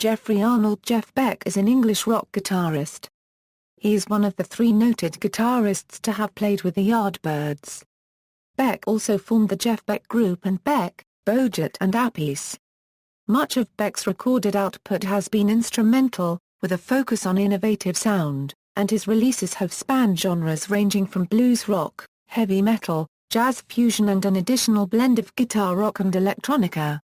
Geoffrey Arnold. Jeff Beck is an English rock guitarist. He is one of the three noted guitarists to have played with the Yardbirds. Beck also formed the Jeff Beck Group and Beck, Bogert and Appice. Much of Beck's recorded output has been instrumental, with a focus on innovative sound, and his releases have spanned genres ranging from blues rock, heavy metal, jazz fusion and an additional blend of guitar rock and electronica.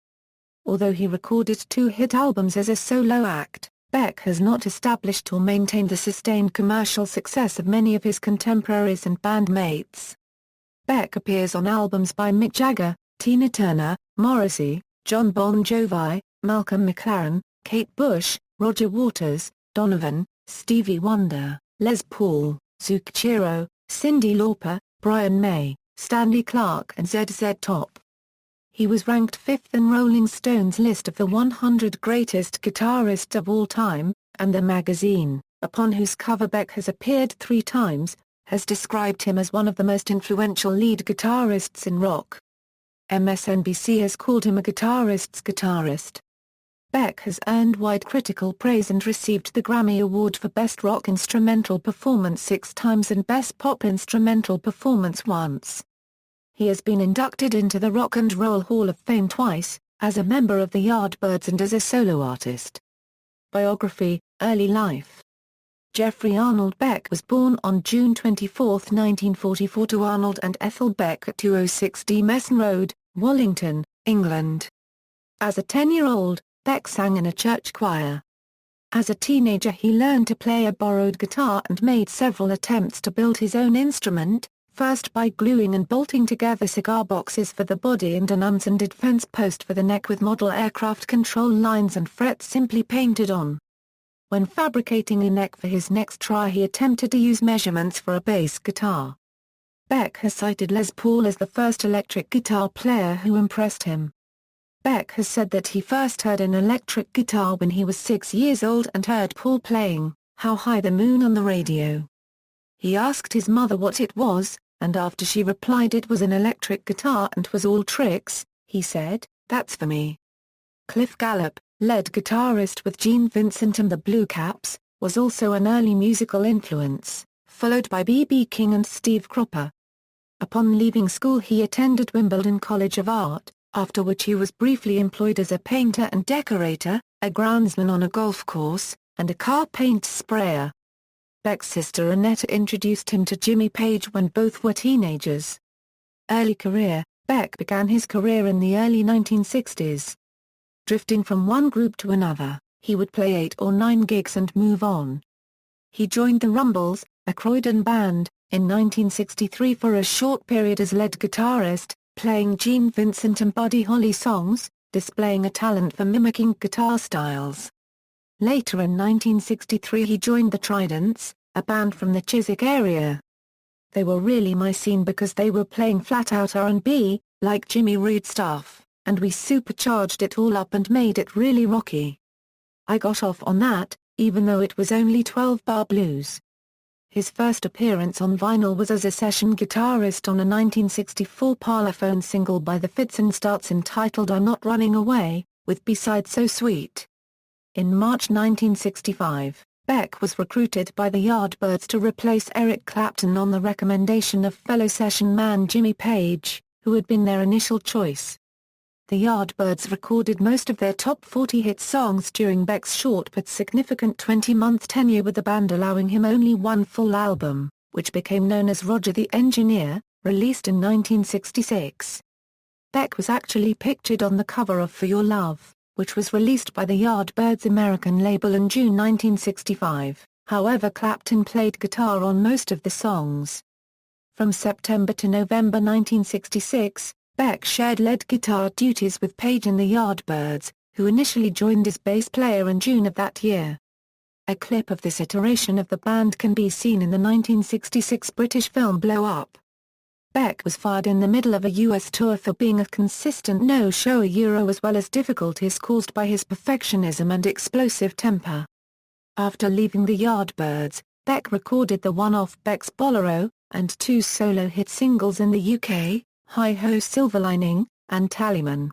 Although he recorded 2 hit albums as a solo act, Beck has not established or maintained the sustained commercial success of many of his contemporaries and bandmates. Beck appears on albums by Mick Jagger, Tina Turner, Morrissey, Jon Bon Jovi, Malcolm McLaren, Kate Bush, Roger Waters, Donovan, Stevie Wonder, Les Paul, Zucchero, Cyndi Lauper, Brian May, Stanley Clarke and ZZ Top. He was ranked 5th in Rolling Stone's list of the 100 greatest guitarists of all time, and the magazine, upon whose cover Beck has appeared 3 times, has described him as one of the most influential lead guitarists in rock. MSNBC has called him a guitarist's guitarist. Beck has earned wide critical praise and received the Grammy Award for Best Rock Instrumental Performance 6 times and Best Pop Instrumental Performance once. He has been inducted into the Rock and Roll Hall of Fame twice, as a member of the Yardbirds and as a solo artist. Biography, Early life. Geoffrey Arnold Beck was born on June 24, 1944 to Arnold and Ethel Beck at 206 D Messon Road, Wallington, England. As a 10-year-old, Beck sang in a church choir. As a teenager he learned to play a borrowed guitar and made several attempts to build his own instrument, first by gluing and bolting together cigar boxes for the body and an unsanded fence post for the neck with model aircraft control lines and frets simply painted on. When fabricating a neck for his next try he attempted to use measurements for a bass guitar. Beck has cited Les Paul as the first electric guitar player who impressed him. Beck has said that he first heard an electric guitar when he was 6 years old and heard Paul playing "How High the Moon" on the radio. He asked his mother what it was, and after she replied it was an electric guitar and was all tricks, he said, "That's for me." Cliff Gallup, lead guitarist with Gene Vincent and the Blue Caps, was also an early musical influence, followed by B.B. King and Steve Cropper. Upon leaving school he attended Wimbledon College of Art, after which he was briefly employed as a painter and decorator, a groundsman on a golf course, and a car paint sprayer. Beck's sister Annette introduced him to Jimmy Page when both were teenagers. Early career. Beck began his career in the early 1960s. Drifting from one group to another, he would play 8 or 9 gigs and move on. He joined the Rumbles, a Croydon band, in 1963 for a short period as lead guitarist, playing Gene Vincent and Buddy Holly songs, displaying a talent for mimicking guitar styles. Later in 1963 he joined the Tridents, a band from the Chiswick area. They were really my scene because they were playing flat-out R&B, like Jimmy Reed stuff, and we supercharged it all up and made it really rocky. I got off on that, even though it was only 12-bar blues. His first appearance on vinyl was as a session guitarist on a 1964 Parlophone single by the Fits and Starts entitled "I'm Not Running Away," with B-side "So Sweet." In March 1965, Beck was recruited by the Yardbirds to replace Eric Clapton on the recommendation of fellow session man Jimmy Page, who had been their initial choice. The Yardbirds recorded most of their top 40 hit songs during Beck's short but significant 20-month tenure with the band, allowing him only one full album, which became known as Roger the Engineer, released in 1966. Beck was actually pictured on the cover of For Your Love, which was released by the Yardbirds' American label in June 1965, however Clapton played guitar on most of the songs. From September to November 1966, Beck shared lead guitar duties with Page and the Yardbirds, who initially joined as bass player in June of that year. A clip of this iteration of the band can be seen in the 1966 British film Blow Up. Beck was fired in the middle of a US tour for being a consistent no-show as well as difficulties caused by his perfectionism and explosive temper. After leaving the Yardbirds, Beck recorded the one-off Beck's Bolero, and 2 solo hit singles in the UK, Hi Ho Silver Lining, and Tallyman.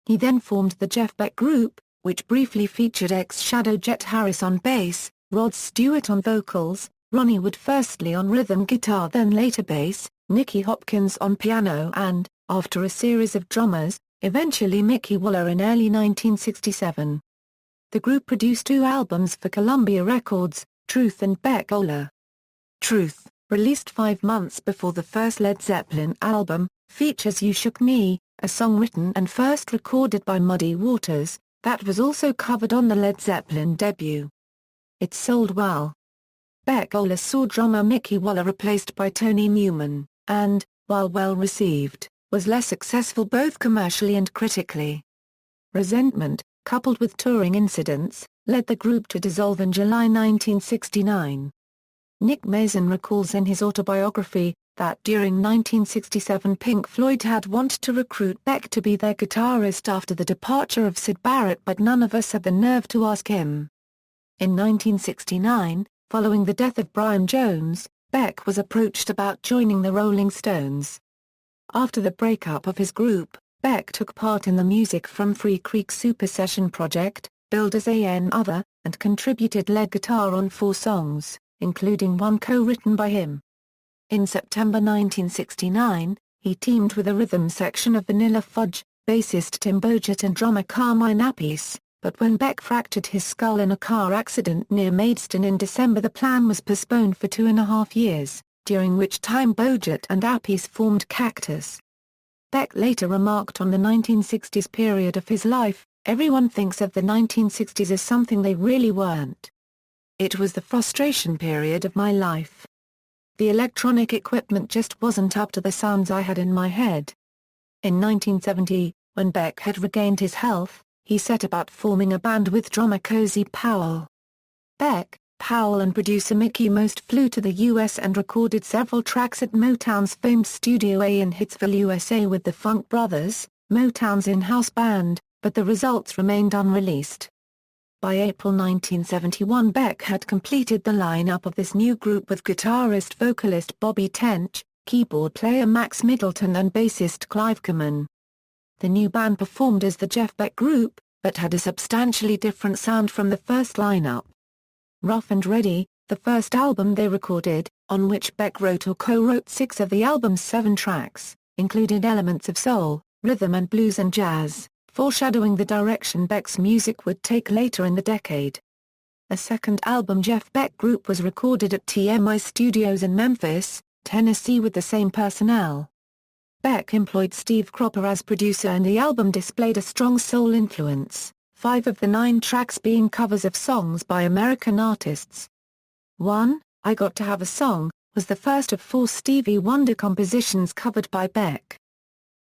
He then formed the Jeff Beck Group, which briefly featured ex-Shadow Jet Harris on bass, Rod Stewart on vocals, Ronnie Wood firstly on rhythm guitar then later bass, Nicky Hopkins on piano and, after a series of drummers, eventually Mickey Waller in early 1967. The group produced 2 albums for Columbia Records, Truth and Beck Ola. Truth, released 5 months before the first Led Zeppelin album, features You Shook Me, a song written and first recorded by Muddy Waters, that was also covered on the Led Zeppelin debut. It sold well. Beck Ola saw drummer Mickey Waller replaced by Tony Newman, and, while well received, was less successful both commercially and critically. Resentment, coupled with touring incidents, led the group to dissolve in July 1969. Nick Mason recalls in his autobiography, that during 1967 Pink Floyd had wanted to recruit Beck to be their guitarist after the departure of Syd Barrett but none of us had the nerve to ask him. In 1969, following the death of Brian Jones, Beck was approached about joining the Rolling Stones. After the breakup of his group, Beck took part in the Music from Free Creek Super Session project, billed as an other, and contributed lead guitar on 4 songs, including one co-written by him. In September 1969, he teamed with the rhythm section of Vanilla Fudge, bassist Tim Bogert and drummer Carmine Appice, but when Beck fractured his skull in a car accident near Maidstone in December the plan was postponed for 2.5 years, during which time Bogert and Appice formed Cactus. Beck later remarked on the 1960s period of his life, "Everyone thinks of the 1960s as something they really weren't. It was the frustration period of my life. The electronic equipment just wasn't up to the sounds I had in my head." In 1970, when Beck had regained his health, he set about forming a band with drummer Cozy Powell. Beck, Powell and producer Mickey Most flew to the U.S. and recorded several tracks at Motown's famed Studio A in Hitsville, USA with the Funk Brothers, Motown's in-house band, but the results remained unreleased. By April 1971 Beck had completed the lineup of this new group with guitarist-vocalist Bobby Tench, keyboard player Max Middleton and bassist Clive Kerman. The new band performed as the Jeff Beck Group, but had a substantially different sound from the first lineup. Rough and Ready, the first album they recorded, on which Beck wrote or co-wrote 6 of the album's 7 tracks, included elements of soul, rhythm and blues and jazz, foreshadowing the direction Beck's music would take later in the decade. A second album Jeff Beck Group was recorded at TMI Studios in Memphis, Tennessee with the same personnel. Beck employed Steve Cropper as producer and the album displayed a strong soul influence, 5 of the 9 tracks being covers of songs by American artists. 1, I Got to Have a Song, was the first of 4 Stevie Wonder compositions covered by Beck.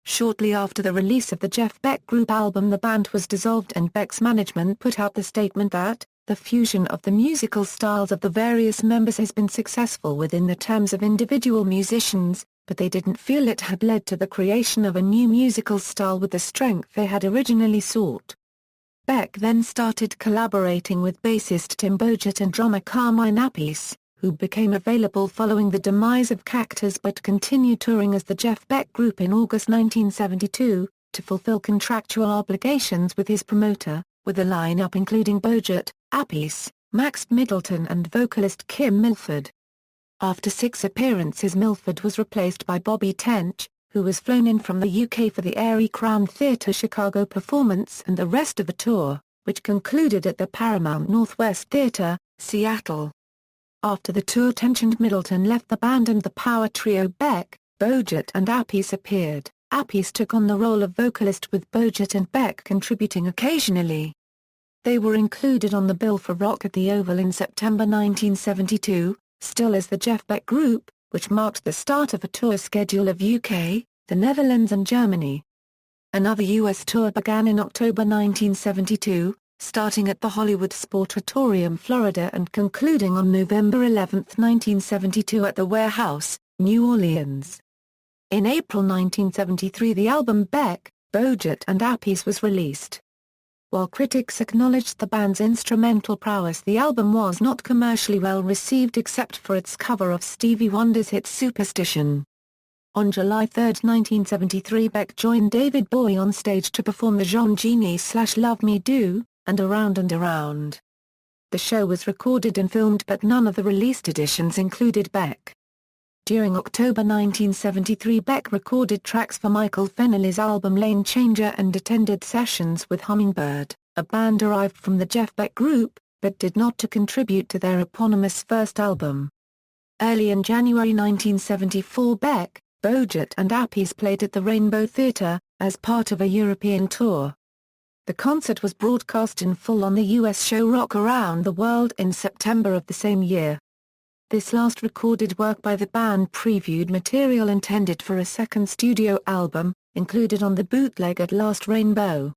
Shortly after the release of the Jeff Beck Group album the band was dissolved and Beck's management put out the statement that, the fusion of the musical styles of the various members has been successful within the terms of individual musicians, but they didn't feel it had led to the creation of a new musical style with the strength they had originally sought. Beck then started collaborating with bassist Tim Bogert and drummer Carmine Appice, who became available following the demise of Cactus but continued touring as the Jeff Beck Group in August 1972, to fulfill contractual obligations with his promoter, with a lineup including Bogert, Appice, Max Middleton and vocalist Kim Milford. After 6 appearances Milford was replaced by Bobby Tench, who was flown in from the UK for the Airy Crown Theatre Chicago performance and the rest of the tour, which concluded at the Paramount Northwest Theatre, Seattle. After the tour Tench and Middleton left the band and the power trio Beck, Bogert and Appice appeared, Appice took on the role of vocalist with Bogert and Beck contributing occasionally. They were included on the bill for Rock at the Oval in September 1972, still as the Jeff Beck Group, which marked the start of a tour schedule of UK, the Netherlands and Germany. Another US tour began in October 1972, starting at the Hollywood Sportatorium, Florida and concluding on November 11, 1972 at the Warehouse, New Orleans. In April 1973 the album Beck, Bogert and Appice was released. While critics acknowledged the band's instrumental prowess the album was not commercially well received except for its cover of Stevie Wonder's hit Superstition. On July 3, 1973 Beck joined David Bowie on stage to perform the Jean Genie/Love Me Do, and Around and Around. The show was recorded and filmed, but none of the released editions included Beck. During October 1973, Beck recorded tracks for Michael Fennelly's album Lane Changer and attended sessions with Hummingbird, a band derived from the Jeff Beck Group, but did not to contribute to their eponymous first album. Early in January 1974, Beck, Bogert and Appice played at the Rainbow Theatre, as part of a European tour. The concert was broadcast in full on the US show Rock Around the World in September of the same year. This last recorded work by the band previewed material intended for a second studio album, included on the bootleg At Last Rainbow.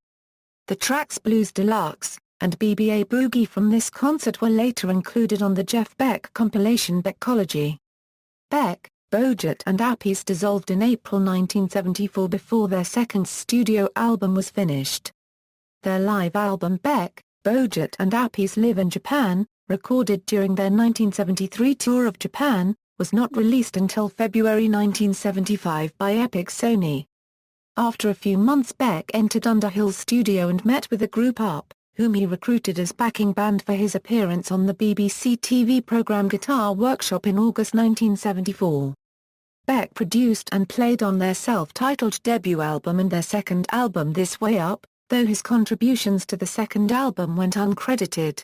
The tracks Blues Deluxe and BBA Boogie from this concert were later included on the Jeff Beck compilation Beckology. Beck, Bogert and Appice dissolved in April 1974 before their second studio album was finished. Their live album Beck, Bogert and Appice Live in Japan, recorded during their 1973 tour of Japan, was not released until February 1975 by Epic Sony. After a few months, Beck entered Underhill's studio and met with the group Up, whom he recruited as backing band for his appearance on the BBC TV programme Guitar Workshop in August 1974. Beck produced and played on their self-titled debut album and their second album This Way Up, though his contributions to the second album went uncredited.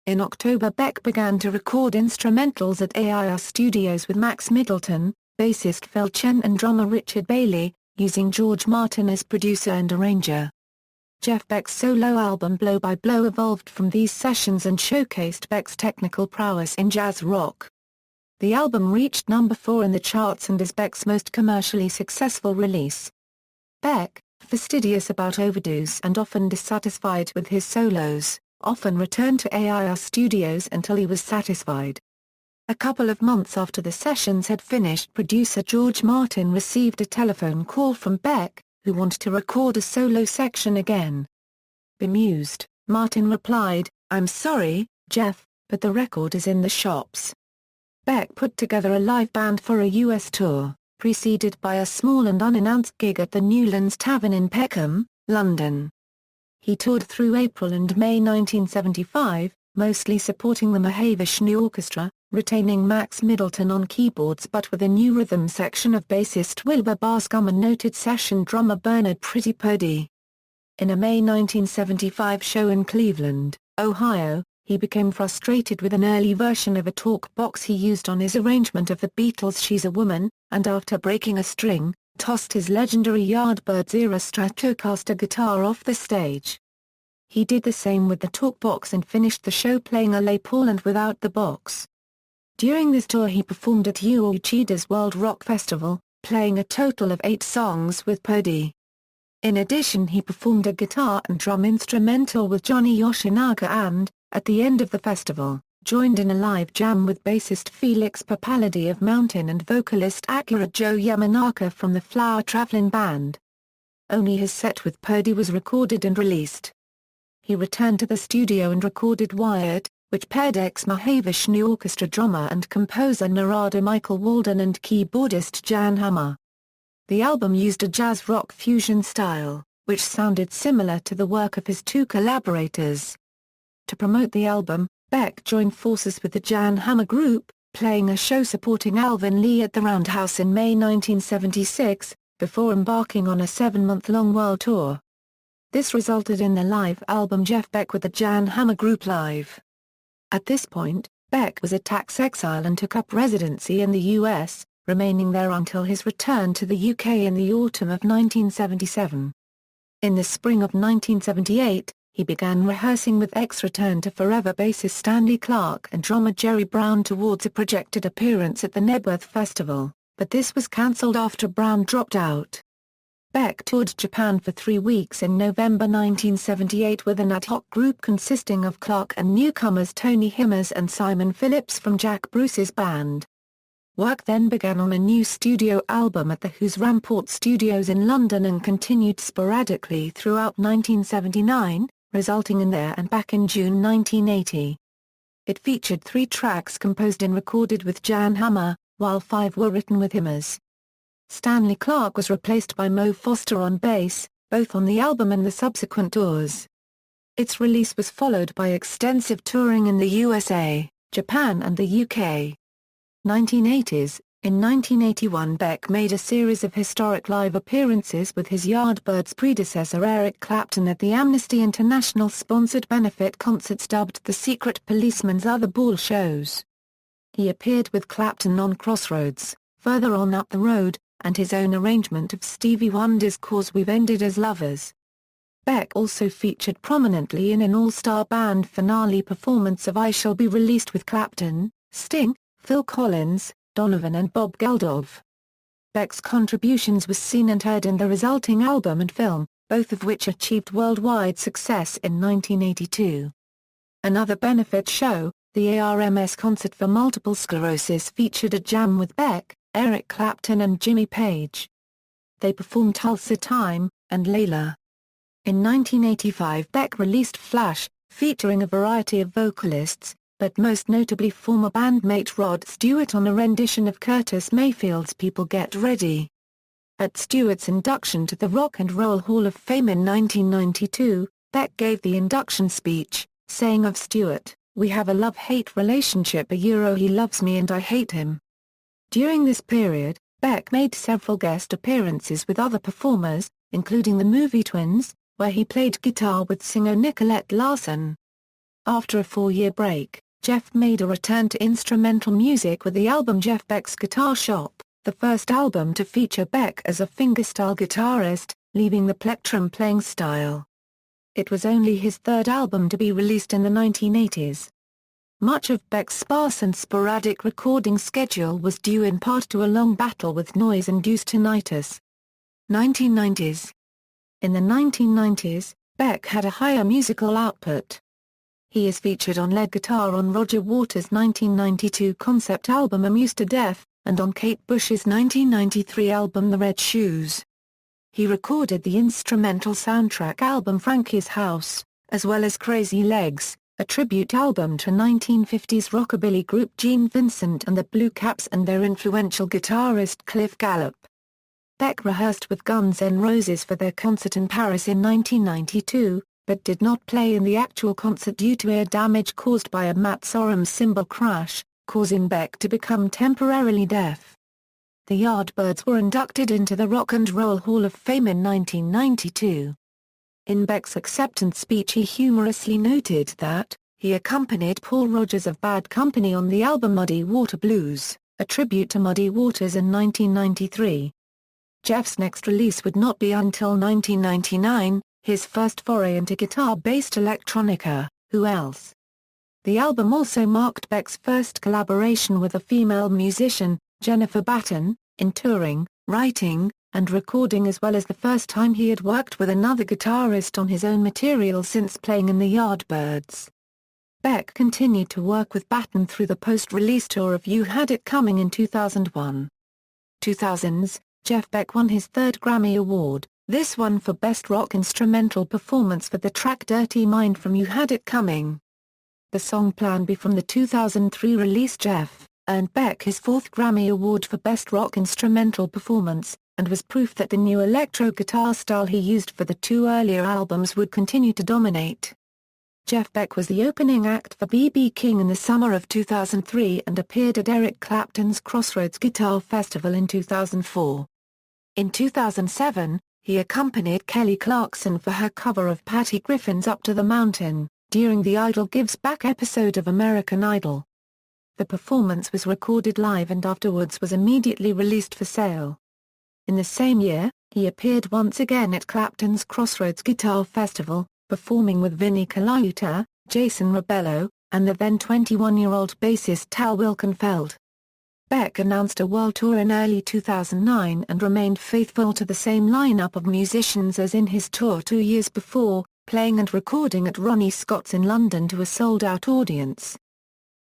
In October, Beck began to record instrumentals at AIR Studios with Max Middleton, bassist Phil Chen and drummer Richard Bailey, using George Martin as producer and arranger. Jeff Beck's solo album Blow by Blow evolved from these sessions and showcased Beck's technical prowess in jazz rock. The album reached number 4 in the charts and is Beck's most commercially successful release. Beck, fastidious about overdues and often dissatisfied with his solos, often returned to AIR Studios until he was satisfied. A couple of months after the sessions had finished, producer George Martin received a telephone call from Beck, who wanted to record a solo section again. Bemused, Martin replied, "I'm sorry, Jeff, but the record is in the shops." Beck put together a live band for a US tour, preceded by a small and unannounced gig at the Newlands Tavern in Peckham, London. He toured through April and May 1975, mostly supporting the Mahavishnu Orchestra, retaining Max Middleton on keyboards but with a new rhythm section of bassist Wilbur Bascom and noted session drummer Bernard Pretty Purdy. In a May 1975 show in Cleveland, Ohio, he became frustrated with an early version of a talk box he used on his arrangement of the Beatles' She's a Woman, and after breaking a string, tossed his legendary Yardbirds-era Stratocaster guitar off the stage. He did the same with the talk box and finished the show playing a Les Paul and without the box. During this tour he performed at Uechida's World Rock Festival, playing a total of 8 songs with Purdy. In addition, he performed a guitar and drum instrumental with Johnny Yoshinaga and, at the end of the festival, joined in a live jam with bassist Felix Papaladi of Mountain and vocalist Akira Joe Yamanaka from the Flower Travelin' Band. Only his set with Purdy was recorded and released. He returned to the studio and recorded Wired, which paired ex-Mahavishnu Orchestra drummer and composer Narada Michael Walden and keyboardist Jan Hammer. The album used a jazz rock fusion style, which sounded similar to the work of his 2 collaborators. To promote the album, Beck joined forces with the Jan Hammer Group, playing a show supporting Alvin Lee at the Roundhouse in May 1976, before embarking on a 7-month-long world tour. This resulted in the live album Jeff Beck with the Jan Hammer Group Live. At this point, Beck was a tax exile and took up residency in the U.S., remaining there until his return to the UK in the autumn of 1977. In the spring of 1978, he began rehearsing with ex-Return to Forever bassist Stanley Clarke and drummer Jerry Brown towards a projected appearance at the Nebworth Festival, but this was cancelled after Brown dropped out. Beck toured Japan for 3 weeks in November 1978 with an ad hoc group consisting of Clarke and newcomers Tony Himmers and Simon Phillips from Jack Bruce's band. Work then began on a new studio album at the Who's Rampart Studios in London and continued sporadically throughout 1979, resulting in There and Back in June 1980. It featured 3 tracks composed and recorded with Jan Hammer, while 5 were written with Himmers. Stanley Clarke was replaced by Mo Foster on bass, both on the album and the subsequent tours. Its release was followed by extensive touring in the USA, Japan and the UK. 1980s. In 1981 Beck made a series of historic live appearances with his Yardbirds predecessor Eric Clapton at the Amnesty International-sponsored benefit concerts dubbed the Secret Policeman's Other Ball shows. He appeared with Clapton on Crossroads, Further On Up the Road, and his own arrangement of Stevie Wonder's 'Cause We've Ended as Lovers. Beck also featured prominently in an all-star band finale performance of I Shall Be Released with Clapton, Sting, Phil Collins, Donovan and Bob Geldof. Beck's contributions were seen and heard in the resulting album and film, both of which achieved worldwide success in 1982. Another benefit show, the ARMS Concert for Multiple Sclerosis, featured a jam with Beck, Eric Clapton and Jimmy Page. They performed Tulsa Time, and Layla. In 1985 Beck released Flash, featuring a variety of vocalists, but most notably former bandmate Rod Stewart on a rendition of Curtis Mayfield's People Get Ready. At Stewart's induction to the Rock and Roll Hall of Fame in 1992, Beck gave the induction speech, saying of Stewart, "We have a love-hate relationship, he loves me and I hate him." During this period, Beck made several guest appearances with other performers, including the movie Twins, where he played guitar with singer Nicolette Larson. After a 4-year break, Jeff made a return to instrumental music with the album Jeff Beck's Guitar Shop, the first album to feature Beck as a fingerstyle guitarist, leaving the plectrum playing style. It was only his third album to be released in the 1980s. Much of Beck's sparse and sporadic recording schedule was due in part to a long battle with noise-induced tinnitus. 1990s. In the 1990s, Beck had a higher musical output. He is featured on lead guitar on Roger Waters' 1992 concept album Amused to Death, and on Kate Bush's 1993 album The Red Shoes. He recorded the instrumental soundtrack album Frankie's House, as well as Crazy Legs, a tribute album to 1950s rockabilly group Gene Vincent and the Blue Caps and their influential guitarist Cliff Gallup. Beck rehearsed with Guns N' Roses for their concert in Paris in 1992, but did not play in the actual concert due to ear damage caused by a Matt Sorum cymbal crash, causing Beck to become temporarily deaf. The Yardbirds were inducted into the Rock and Roll Hall of Fame in 1992. In Beck's acceptance speech he humorously noted that, he accompanied Paul Rodgers of Bad Company on the album Muddy Water Blues, a tribute to Muddy Waters in 1993. Jeff's next release would not be until 1999, his first foray into guitar-based electronica, Who Else? The album also marked Beck's first collaboration with a female musician, Jennifer Batten, in touring, writing, and recording, as well as the first time he had worked with another guitarist on his own material since playing in the Yardbirds. Beck continued to work with Batten through the post-release tour of You Had It Coming in 2001. 2000s, Jeff Beck won his third Grammy Award, this one for Best Rock Instrumental Performance for the track Dirty Mind from You Had It Coming. The song Plan B from the 2003 release Jeff earned Beck his fourth Grammy Award for Best Rock Instrumental Performance, and was proof that the new electro guitar style he used for the two earlier albums would continue to dominate. Jeff Beck was the opening act for B.B. King in the summer of 2003 and appeared at Eric Clapton's Crossroads Guitar Festival in 2004. In 2007, he accompanied Kelly Clarkson for her cover of Patty Griffin's Up to the Mountain, during the Idol Gives Back episode of American Idol. The performance was recorded live and afterwards was immediately released for sale. In the same year, he appeared once again at Clapton's Crossroads Guitar Festival, performing with Vinnie Colaiuta, Jason Rebello, and the then 21-year-old bassist Tal Wilkenfeld. Beck announced a world tour in early 2009 and remained faithful to the same lineup of musicians as in his tour 2 years before, playing and recording at Ronnie Scott's in London to a sold-out audience.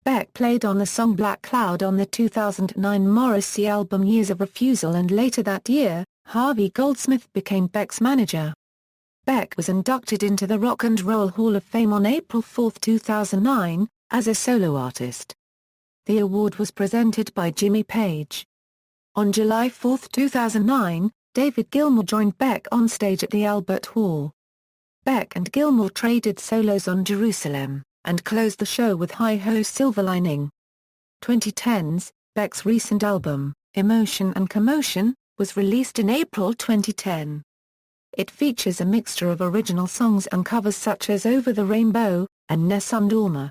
Beck played on the song Black Cloud on the 2009 Morrissey album Years of Refusal, and later that year, Harvey Goldsmith became Beck's manager. Beck was inducted into the Rock and Roll Hall of Fame on April 4, 2009, as a solo artist. The award was presented by Jimmy Page. On July 4, 2009, David Gilmour joined Beck on stage at the Albert Hall. Beck and Gilmour traded solos on Jerusalem, and closed the show with Hi-Ho Silver Lining. 2010s, Beck's recent album, Emotion and Commotion, was released in April 2010. It features a mixture of original songs and covers such as Over the Rainbow, and Nessun Dorma.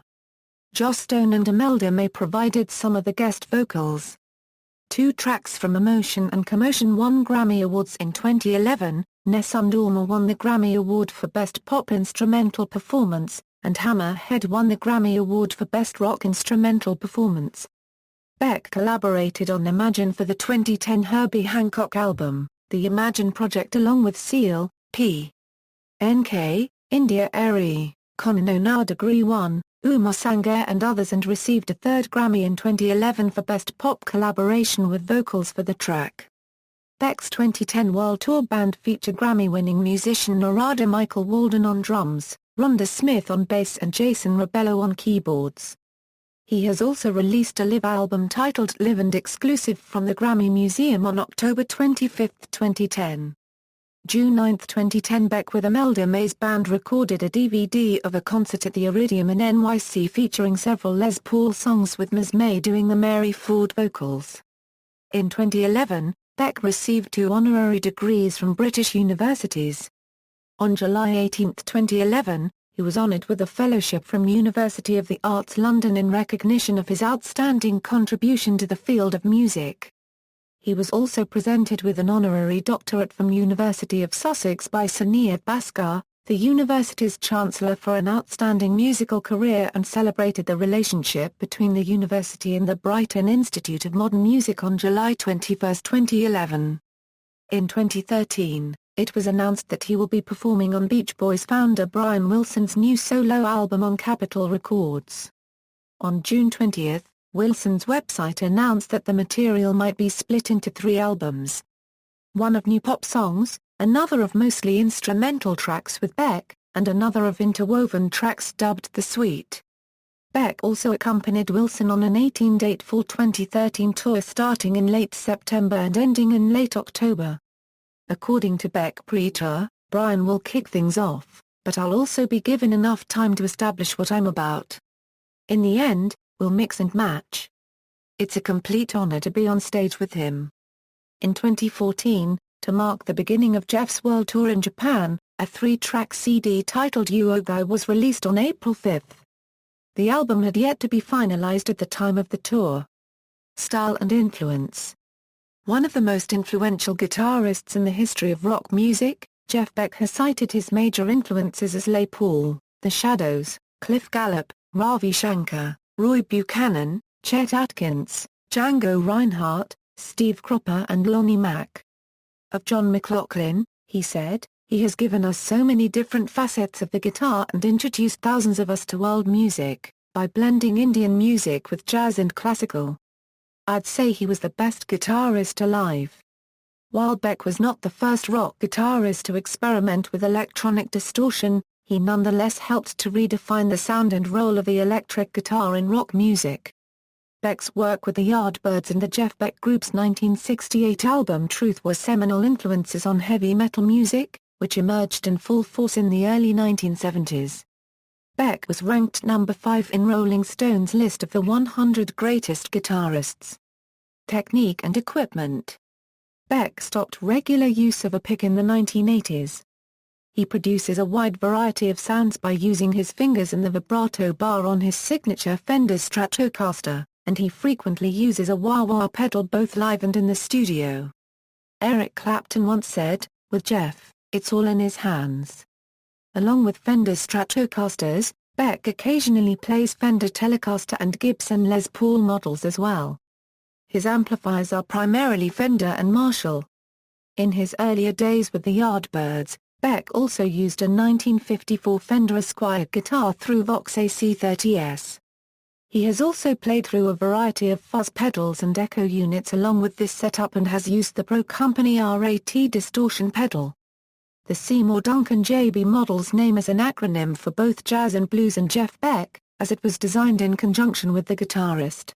Joss Stone and Imelda May provided some of the guest vocals. 2 tracks from Emotion and Commotion won Grammy Awards in 2011, Nessun Dorma won the Grammy Award for Best Pop Instrumental Performance, and Hammerhead won the Grammy Award for Best Rock Instrumental Performance. Beck collaborated on Imagine for the 2010 Herbie Hancock album, The Imagine Project, along with Seal, P. N.K., India Arie, Kono Na Degree 1, Uma Sangare and others, and received a 3rd Grammy in 2011 for Best Pop Collaboration with vocals for the track. Beck's 2010 World Tour band featured Grammy-winning musician Narada Michael Walden on drums, Rhonda Smith on bass and Jason Rebello on keyboards. He has also released a live album titled Live and exclusive from the Grammy Museum on October 25, 2010. June 9, 2010, Beck with Imelda May's band recorded a DVD of a concert at the Iridium in NYC featuring several Les Paul songs with Ms. May doing the Mary Ford vocals. In 2011, Beck received 2 honorary degrees from British universities. On July 18, 2011, he was honoured with a fellowship from University of the Arts London in recognition of his outstanding contribution to the field of music. He was also presented with an honorary doctorate from University of Sussex by Sir Nead Bhaskar, the university's chancellor, for an outstanding musical career, and celebrated the relationship between the university and the Brighton Institute of Modern Music on July 21, 2011. In 2013, it was announced that he will be performing on Beach Boys founder Brian Wilson's new solo album on Capitol Records. On June 20, Wilson's website announced that the material might be split into 3 albums. One of new pop songs, another of mostly instrumental tracks with Beck, and another of interwoven tracks dubbed The Suite. Beck also accompanied Wilson on an 18-date fall 2013 tour starting in late September and ending in late October. According to Beck pre-tour, Brian will kick things off, but I'll also be given enough time to establish what I'm about. In the end, we'll mix and match. It's a complete honor to be on stage with him. In 2014, to mark the beginning of Jeff's world tour in Japan, a 3-track CD titled You Ogai was released on April 5. The album had yet to be finalized at the time of the tour. Style and influence. One of the most influential guitarists in the history of rock music, Jeff Beck has cited his major influences as Les Paul, The Shadows, Cliff Gallup, Ravi Shankar, Roy Buchanan, Chet Atkins, Django Reinhardt, Steve Cropper and Lonnie Mack. Of John McLaughlin, he said, "He has given us so many different facets of the guitar and introduced thousands of us to world music, by blending Indian music with jazz and classical. I'd say he was the best guitarist alive." While Beck was not the first rock guitarist to experiment with electronic distortion, he nonetheless helped to redefine the sound and role of the electric guitar in rock music. Beck's work with the Yardbirds and the Jeff Beck Group's 1968 album Truth were seminal influences on heavy metal music, which emerged in full force in the early 1970s. Beck was ranked number 5 in Rolling Stone's list of the 100 greatest guitarists. Technique and equipment. Beck stopped regular use of a pick in the 1980s. He produces a wide variety of sounds by using his fingers and the vibrato bar on his signature Fender Stratocaster, and he frequently uses a wah-wah pedal both live and in the studio. Eric Clapton once said, "With Jeff, it's all in his hands." Along with Fender Stratocasters, Beck occasionally plays Fender Telecaster and Gibson Les Paul models as well. His amplifiers are primarily Fender and Marshall. In his earlier days with the Yardbirds, Beck also used a 1954 Fender Esquire guitar through Vox AC30S. He has also played through a variety of fuzz pedals and echo units along with this setup and has used the Pro Company RAT distortion pedal. The Seymour Duncan JB model's name is an acronym for both jazz and blues and Jeff Beck, as it was designed in conjunction with the guitarist.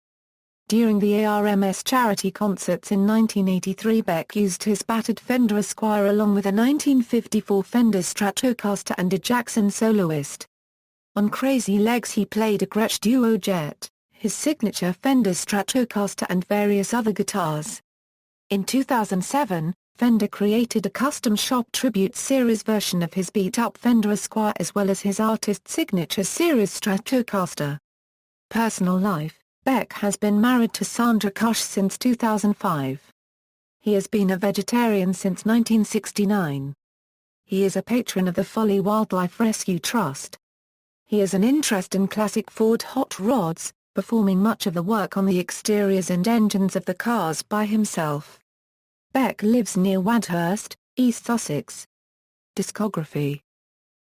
During the ARMS charity concerts in 1983, Beck used his battered Fender Esquire along with a 1954 Fender Stratocaster and a Jackson Soloist. On Crazy Legs he played a Gretsch Duo Jet, his signature Fender Stratocaster and various other guitars. In 2007, Fender created a custom shop tribute series version of his beat-up Fender Esquire as well as his artist signature series Stratocaster. Personal life: Beck has been married to Sandra Kush since 2005. He has been a vegetarian since 1969. He is a patron of the Folly Wildlife Rescue Trust. He has an interest in classic Ford hot rods, performing much of the work on the exteriors and engines of the cars by himself. Beck lives near Wadhurst, East Sussex. Discography: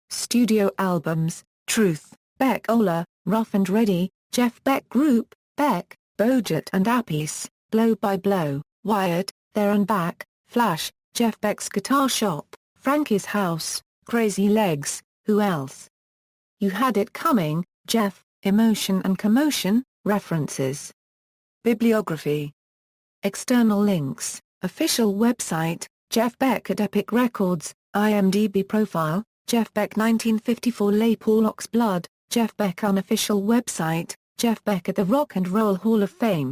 Studio albums: Truth, Beck Ola, Rough and Ready, Jeff Beck Group, Beck, Bogert and Appice, Blow by Blow, Wired, There and Back, Flash, Jeff Beck's Guitar Shop, Frankie's House, Crazy Legs, Who Else? You Had It Coming, Jeff, Emotion and Commotion, References. Bibliography. External links: Official website, Jeff Beck at Epic Records, IMDb profile, Jeff Beck 1954 Les Paul Blood, Jeff Beck unofficial website, Jeff Beck at the Rock and Roll Hall of Fame.